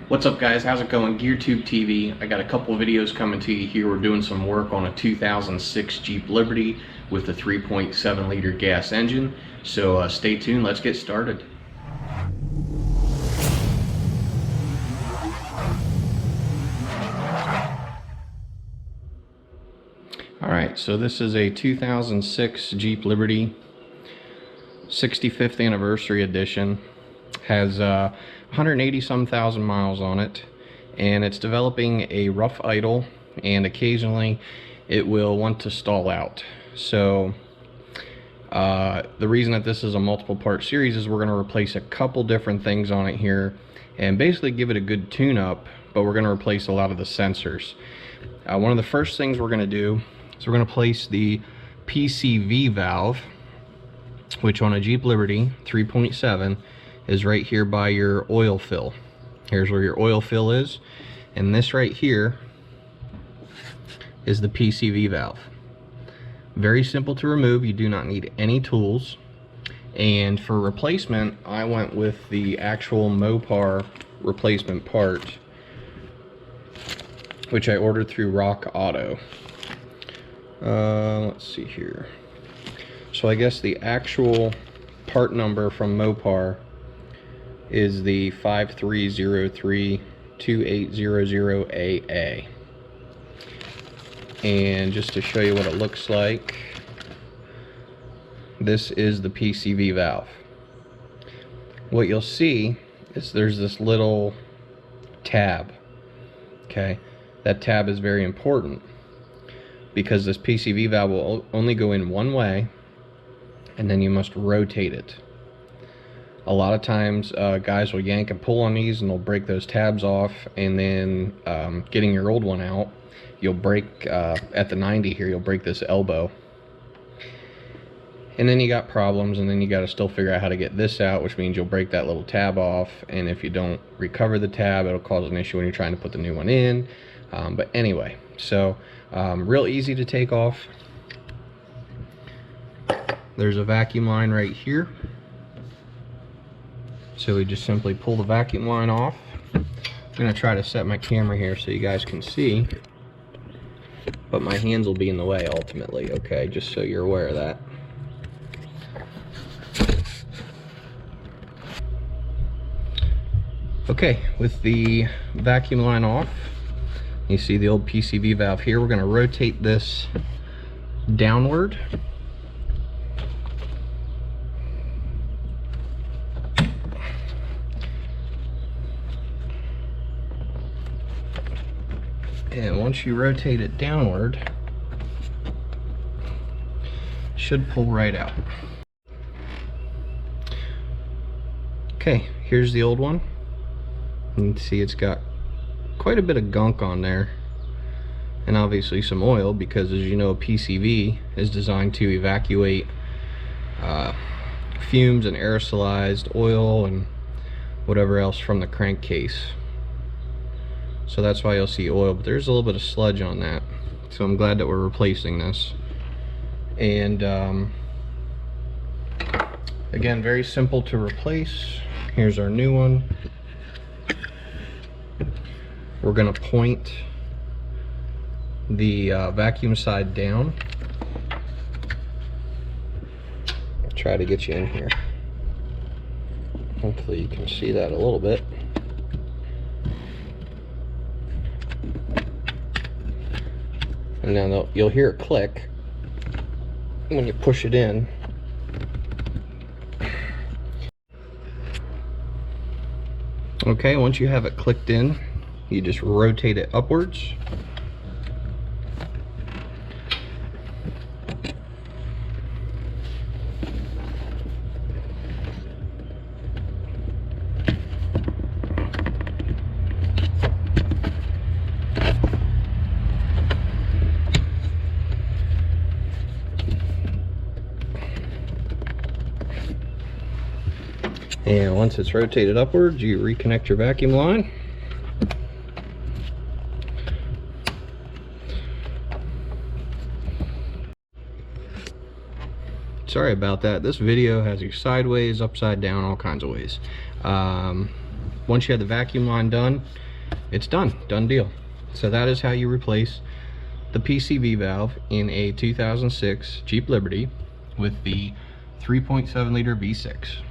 What's up guys, how's it going? GearTube TV. I got a couple of videos coming to you here. We're doing some work on a 2006 Jeep Liberty with a 3.7 liter gas engine. So stay tuned, let's get started. Alright, so this is a 2006 Jeep Liberty 65th anniversary edition. Has 180 some thousand miles on it, and it's developing a rough idle, and occasionally it will want to stall out. So the reason that this is a multiple part series is we're going to replace a couple different things on it here and basically give it a good tune up, but we're going to replace a lot of the sensors. One of the first things we're going to do is we're going to place the PCV valve, which on a Jeep Liberty 3.7 is right here by your oil fill. Here's where your oil fill is, and this right here is the PCV valve. Very simple to remove, you do not need any tools. And for replacement, I went with the actual Mopar replacement part, which I ordered through Rock Auto. Let's see here. So I guess the actual part number from Mopar is the 53032800AA. And just to show you what it looks like, this is the PCV valve. What you'll see is there's this little tab. Okay, that tab is very important because this PCV valve will only go in one way, and then you must rotate it. A lot of times guys will yank and pull on these and they'll break those tabs off, and then getting your old one out, you'll break at the 90 here, you'll break this elbow, and then you got problems, and then you got to still figure out how to get this out, which means you'll break that little tab off, and if you don't recover the tab, it'll cause an issue when you're trying to put the new one in. But anyway, so real easy to take off. There's a vacuum line right here. So we just simply pull the vacuum line off. I'm going to try to set my camera here so you guys can see, but my hands will be in the way ultimately, okay, just so you're aware of that. Okay, with the vacuum line off, you see the old PCV valve here. We're going to rotate this downward. And once you rotate it downward, it should pull right out. Okay, here's the old one. You can see it's got quite a bit of gunk on there, and obviously some oil, because as you know, a PCV is designed to evacuate fumes and aerosolized oil and whatever else from the crankcase. So that's why you'll see oil, but there's a little bit of sludge on that. So I'm glad that we're replacing this. And again, very simple to replace. Here's our new one. We're going to point the vacuum side down. Try to get you in here. Hopefully you can see that a little bit. And now you'll hear it click when you push it in. Okay, once you have it clicked in, you just rotate it upwards. And once it's rotated upwards, you reconnect your vacuum line. Sorry about that. This video has you sideways, upside down, all kinds of ways. once you have the vacuum line done, it's done deal. So that is how you replace the PCV valve in a 2006 Jeep Liberty with the 3.7 liter V6.